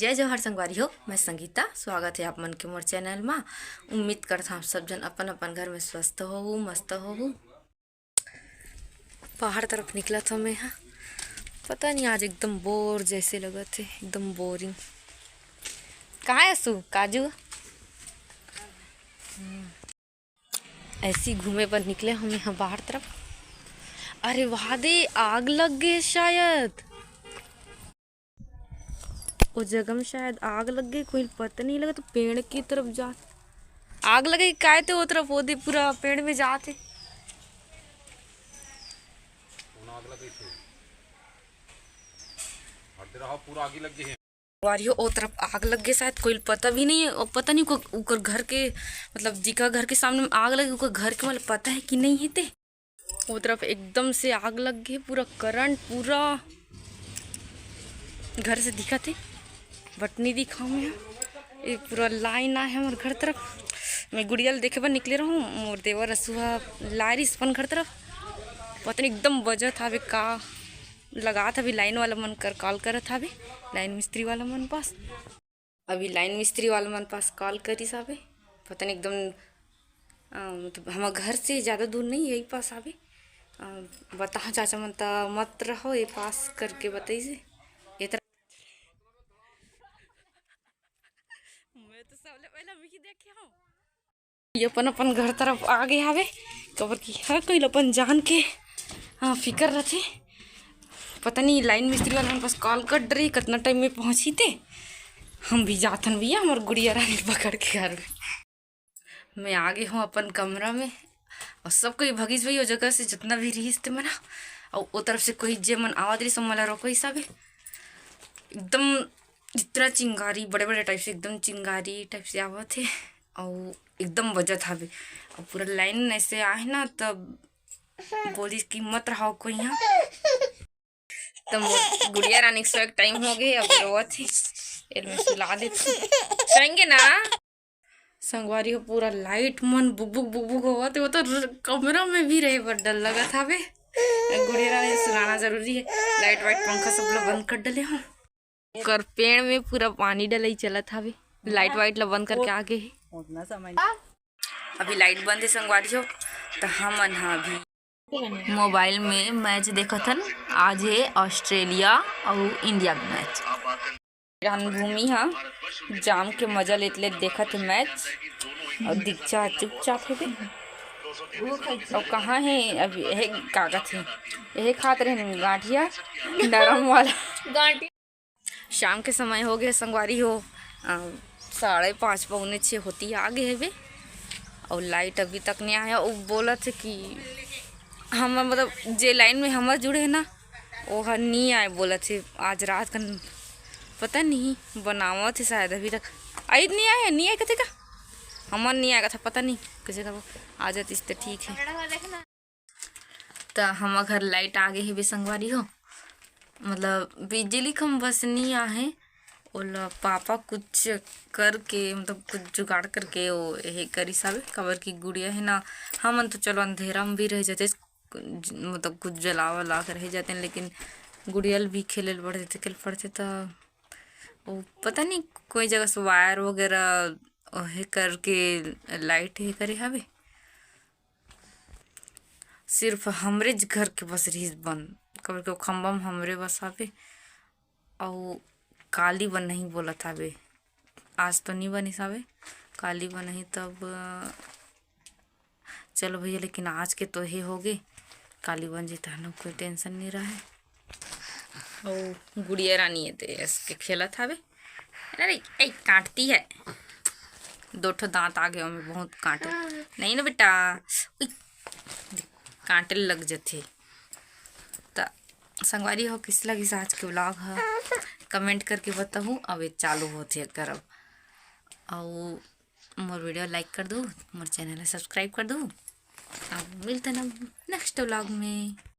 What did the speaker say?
जय जवाहर संगवारी हो। मैं संगीता, स्वागत है आप मन के मोर चैनल में। उम्मीद करता हम सब जन अपन अपन घर में स्वस्थ हो, मस्त हो। पहाड़ तरफ निकला था मैं। हाँ, पता नहीं आज एकदम बोर जैसे लगा थे, एकदम बोरिंग। कहाँ है सु काजू? ऐसी घूमे पर निकले हम यहाँ बाहर तरफ। अरे वहाँ दे आग लग गई शायद, उस जगह में शायद आग लग गई, कोई पता नहीं लगा। तो पेड़ की तरफ जा आग लगे काय थे वो तरफ, वो दे पूरा पेड़ में जाते। पूरा आग लग गई है वारियो ओ तरफ आग लग गई, शायद कोई पता भी नहीं है। और पता नहीं ऊपर घर के मतलब जिका घर के सामने में आग लगी, ऊपर घर के मतलब पता है कि नहीं है ते। वो तरफ एकदम से आग लग गई, पूरा करंट पूरा घर से दिखा थे, बट नहीं दिखा मैं। ये पूरा लाइन आया है हमारे घर तरफ। मैं गुड़िया देखे पर निकले रहा हूँ, मोर देवर रसुआ लारिस अपन घर तरफ। पता नहीं एकदम बजा था अभी का लगा था। अभी लाइन वाला मन कर कॉल करा था, अभी लाइन मिस्त्री वाला मन पास, अभी लाइन मिस्त्री वाला मन पास कॉल करी साहब। पता नहीं एकदम मतलब हमारे घर से ज़्यादा दूर नहीं, यही पास आवे। बता चाचा मन मत रहो ये पास करके बताई से ये तरह। मैं तो सबले पहले अभी देखे हूँ ये अपन अपन घर तरफ आ गए हवे। कबर की हर कोई अपन जान के फिक्र रखे। पता नहीं लाइन मिस्त्री वाला मेरे पास कॉल कर रही, कितना टाइम में पहुंची थे। हम भी जातन भैया हमारे गुड़िया रानी पकड़ के घर में। मैं आ गई हूँ अपन कमरा में, और सब कोई भगीस भाई वो जगह से जितना भी रही थे मना। और वो तरफ से कोई जे मन आवाज रही सब मला रोको हिसाब एकदम जितना चिंगारी बड़े बड़े टाइप से, एकदम चिंगारी टाइप से आवा थे। और एकदम वजह था भी, और पूरा लाइन ऐसे आए ना, तब बोली कि मत रहो कोई यहाँ। तब गुड़िया रानी सो एक टाइम हो गए, अब रोआ थी मैं सुला देती सोएंगे ना। संगवारी हो पूरा लाइट मन बुक बुक बुक बुक हुआ तो वो तो कमरा में भी रहे पर डर लगा था बे। गुड़िया रानी सुलाना जरूरी है। लाइट वाइट पंखा सब लोग बंद कर डले हूँ। कर पेड़ में पूरा पानी डला ही चला था बे। लाइट वाइट ला बंद करके आगे है। अभी लाइट बंद है संगवारी हो, तो हम अभी मोबाइल में मैच देखा था। आज है ऑस्ट्रेलिया और इंडिया का मैच। भूमि हाँ जाम के मजा लेते लेते देखा थे मैच, और दीक्षा चुपचाप है भी। और कहाँ है अभी है कागज है यही खाते रहे गांठिया नरम वाला गांठिया। शाम के समय हो गए संगवारी हो, 5:30 पौने 6 होती आगे है बे। और लाइट अभी तक नहीं आया। वो बोला थे कि हम मतलब जे लाइन में हमारे जुड़े है ना, वो नहीं आए बोला थे। आज रात का पता नहीं बनावा थे शायद, अभी तक आई नहीं आए। नहीं आए कथे का हमार नहीं आएगा था, पता नहीं कैसे का वो आ जाती तो ठीक है। तो हमारे घर लाइट आ गई है बेसंगवारी हो, मतलब बिजली कम बस नहीं आए। ओला पापा कुछ करके मतलब कुछ जुगाड़ करके वो यही करी साबे। खबर की गुड़िया है ना, हम तो चलो अंधेरा में भी रह जाते, मतलब कुछ जला वला कर रह जाते हैं, लेकिन गुड़ियल भी खेले पड़ते तो वो पता नहीं कोई जगह से वायर वगैरह है करके लाइट है करे हवे। सिर्फ हमरे घर के बस रही बंद, कबर के खम्बा में हमरे बस आवे। और काली बन नहीं बोला था बे, आज तो नहीं बनी सावे काली बन नहीं तब चलो भैया, लेकिन आज के तो ही हो गए। काली बन जीता ना कोई टेंशन नहीं रहा है। और गुड़िया रानी है तो इसके खेला था बे। अरे ऐ काटती है, 2 ठो दांत आ गए में बहुत कांटे नहीं ना बेटा, कांटे लग जाते। तो संगवारी हो किस लगी आज के व्लॉग है कमेंट करके बताऊँ। अब चालू होते करब, और मोर वीडियो लाइक कर दो, मोर चैनल सब्सक्राइब कर दो। अब मिलते ना नेक्स्ट व्लॉग में।